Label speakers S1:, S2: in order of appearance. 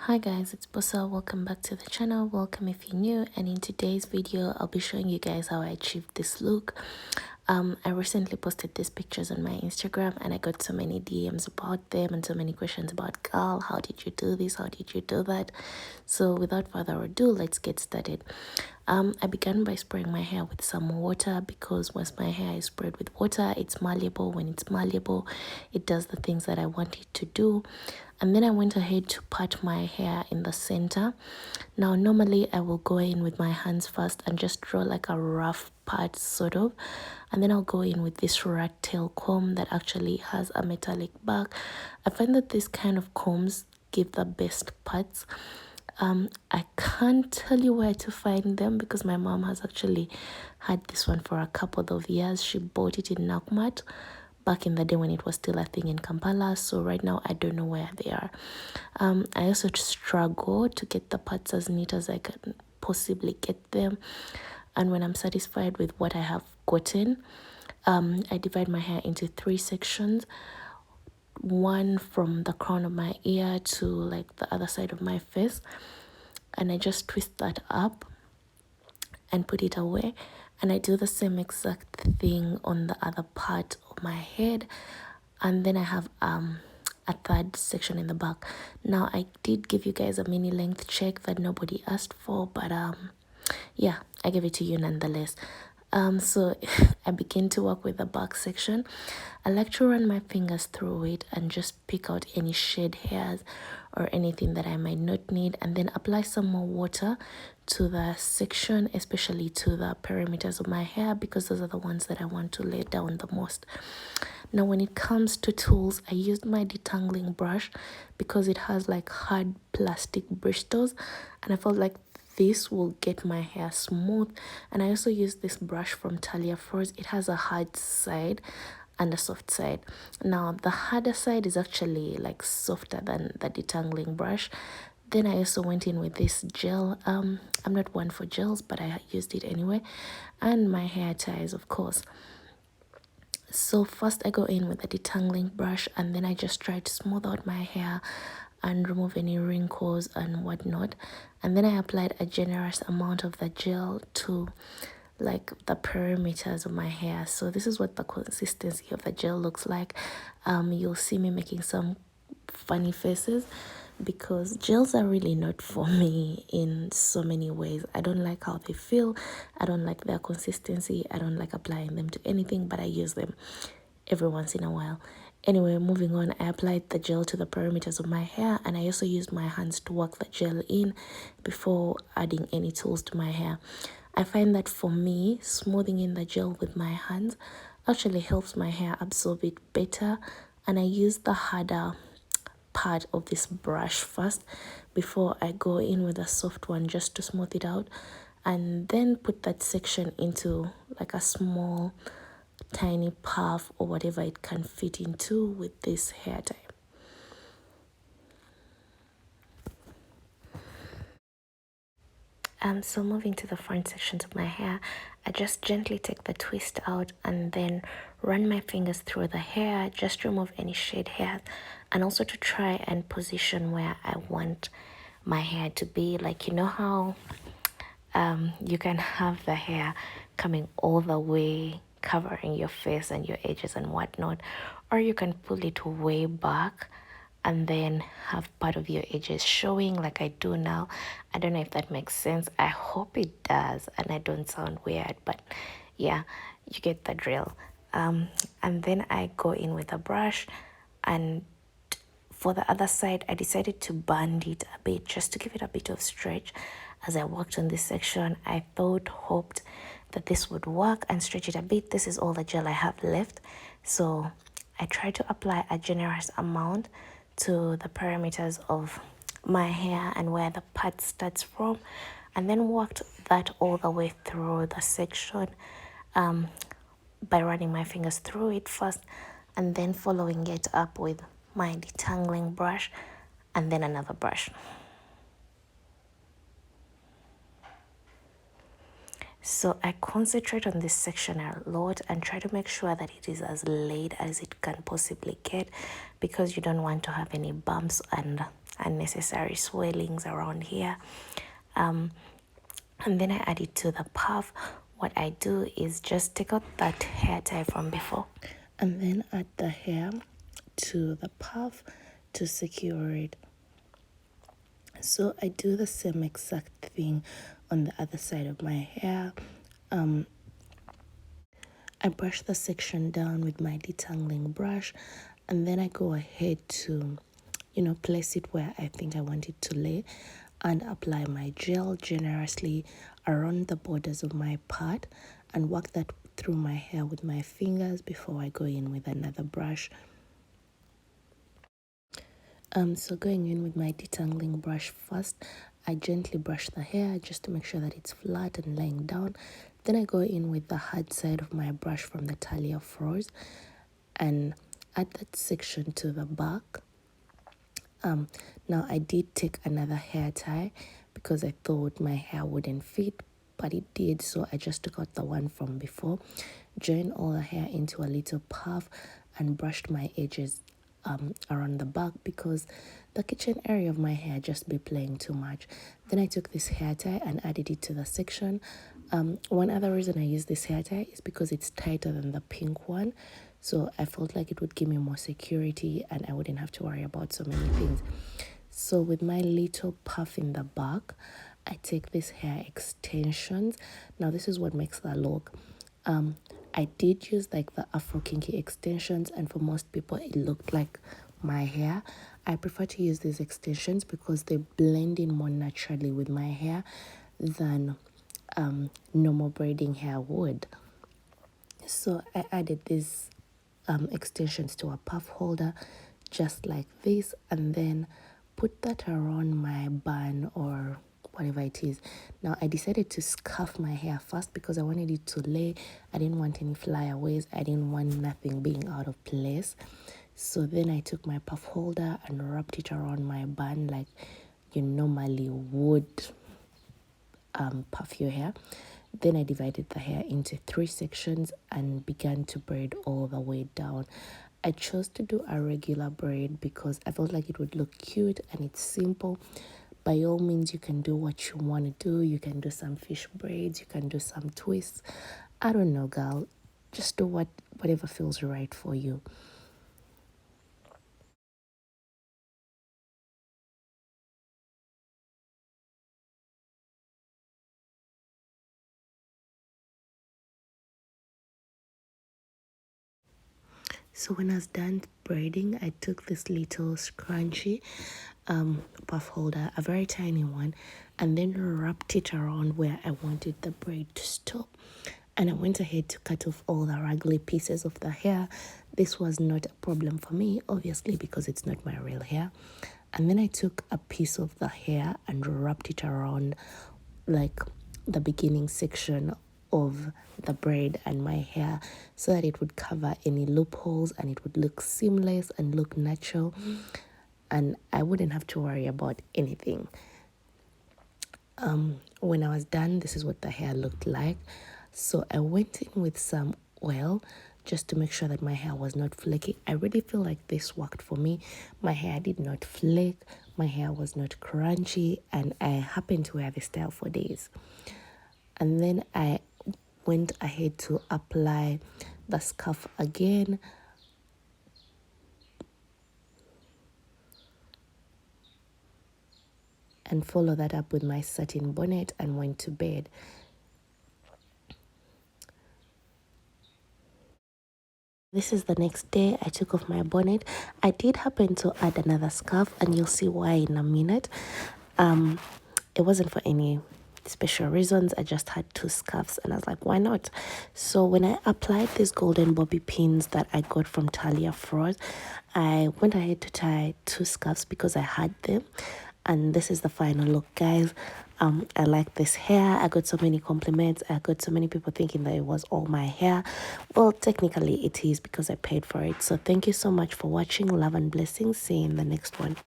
S1: Hi guys, it's Bossa. Welcome back to the channel. Welcome if you're new, and in today's video I'll be showing you guys how I achieved this look. I recently posted these pictures on my Instagram and I got so many DMs about them and so many questions about, girl, how did you do this, how did you do that? So without further ado, let's get started. I began by spraying my hair with some water, because once my hair is sprayed with water, it's malleable. When it's malleable, it does the things that I want it to do. And then I went ahead to part my hair in the center. Now normally I will go in with my hands first and just draw like a rough part sort of, and then I'll go in with this rat tail comb that actually has a metallic back. I find that this kind of combs give the best parts. I can't tell you where to find them because my mom has actually had this one for a couple of years. She bought it in Nakumatt back in the day when it was still a thing in Kampala. So right now I don't know where they are. I also struggle to get the parts as neat as I can possibly get them. And when I'm satisfied with what I have gotten, I divide my hair into 3 sections. One from the crown of my ear to like the other side of my face, and I just twist that up and put it away, and I do the same exact thing on the other part of my head. And then I have a third section in the back. Now I did give you guys a mini length check that nobody asked for, but yeah, I gave it to you nonetheless. So I begin to work with the back section. I like to run my fingers through it and just pick out any shed hairs or anything that I might not need, and then apply some more water to the section, especially to the perimeters of my hair, because those are the ones that I want to lay down the most. Now when it comes to tools, I used my detangling brush because it has like hard plastic bristles, and I felt like this will get my hair smooth. And I also use this brush from Talia Froze. It has a hard side and a soft side. Now the harder side is actually like softer than the detangling brush. Then I also went in with this gel. I'm not one for gels, but I used it anyway, and my hair ties, of course. So first I go in with a detangling brush, and then I just try to smooth out my hair and remove any wrinkles and whatnot. And then I applied a generous amount of the gel to like the perimeters of my hair. So this is what the consistency of the gel looks like. You'll see me making some funny faces because gels are really not for me in so many ways. I don't like how they feel. I don't like their consistency. I don't like applying them to anything, but I use them every once in a while. Anyway, moving on, I applied the gel to the perimeters of my hair, and I also used my hands to work the gel in before adding any tools to my hair. I find that for me, smoothing in the gel with my hands actually helps my hair absorb it better, and I use the harder part of this brush first before I go in with a soft one just to smooth it out, and then put that section into like a small tiny puff or whatever it can fit into with this hair tie. So moving to the front sections of my hair, I just gently take the twist out and then run my fingers through the hair, just remove any shed hairs, and also to try and position where I want my hair to be. Like, you know how you can have the hair coming all the way covering your face and your edges and whatnot, or you can pull it way back and then have part of your edges showing like I do now. I don't know if that makes sense. I hope it does and I don't sound weird, but yeah, you get the drill. And then I go in with a brush, and for the other side I decided to band it a bit just to give it a bit of stretch. As I worked on this section, I hoped that this would work and stretch it a bit. This is all the gel I have left, so I try to apply a generous amount to the perimeters of my hair and where the part starts from, and then worked that all the way through the section by running my fingers through it first and then following it up with my detangling brush and then another brush. So I concentrate on this section a lot and try to make sure that it is as laid as it can possibly get, because you don't want to have any bumps and unnecessary swellings around here. And then I add it to the puff. What I do is just take out that hair tie from before and then add the hair to the puff to secure it. So I do the same exact thing on the other side of my hair. I brush the section down with my detangling brush, and then I go ahead to, place it where I think I want it to lay, and apply my gel generously around the borders of my part and work that through my hair with my fingers before I go in with another brush. So going in with my detangling brush first, I gently brush the hair just to make sure that it's flat and laying down. Then I go in with the hard side of my brush from the talia froze and add that section to the back. Now I did take another hair tie because I thought my hair wouldn't fit, but it did, so I just took out the one from before, joined all the hair into a little puff and brushed my edges around the back because the kitchen area of my hair just be playing too much. Then I took this hair tie and added it to the section. One other reason I use this hair tie is because it's tighter than the pink one, so I felt like it would give me more security and I wouldn't have to worry about so many things. So with my little puff in the back, I take these hair extensions. Now this is what makes the look. I did use like the Afro Kinky extensions, and for most people it looked like my hair. I prefer to use these extensions because they blend in more naturally with my hair than normal braiding hair would. So I added these extensions to a puff holder just like this, and then put that around my bun or whatever it is. Now I decided to scarf my hair first because I wanted it to lay. I didn't want any flyaways. I didn't want nothing being out of place. So then I took my puff holder and wrapped it around my bun like you normally would puff your hair. Then I divided the hair into 3 sections and began to braid all the way down. I chose to do a regular braid because I felt like it would look cute and it's simple. By all means, you can do what you want to do. You can do some fish braids, you can do some twists. I don't know, girl. Just do whatever feels right for you. So when I was done braiding, I took this little scrunchie puff holder, a very tiny one, and then wrapped it around where I wanted the braid to stop. And I went ahead to cut off all the raggly pieces of the hair. This was not a problem for me, obviously, because it's not my real hair. And then I took a piece of the hair and wrapped it around like the beginning section of the braid and my hair so that it would cover any loopholes and it would look seamless and look natural, and I wouldn't have to worry about anything. When I was done, this is what the hair looked like. So I went in with some oil just to make sure that my hair was not flaky. I really feel like this worked for me. My hair did not flake, my hair was not crunchy, and I happened to wear this style for days. And then I went ahead to apply the scarf again. And follow that up with my satin bonnet and went to bed. This is the next day. I took off my bonnet. I did happen to add another scarf, and you'll see why in a minute. It wasn't for any special reasons. I just had 2 scarves and I was like, why not? So when I applied these golden bobby pins that I got from Talia Frost, I went ahead to tie 2 scarves because I had them. And this is the final look, guys. I like this hair. I got so many compliments. I got so many people thinking that it was all my hair. Well, technically it is because I paid for it. So thank you so much for watching. Love and blessings. See you in the next one.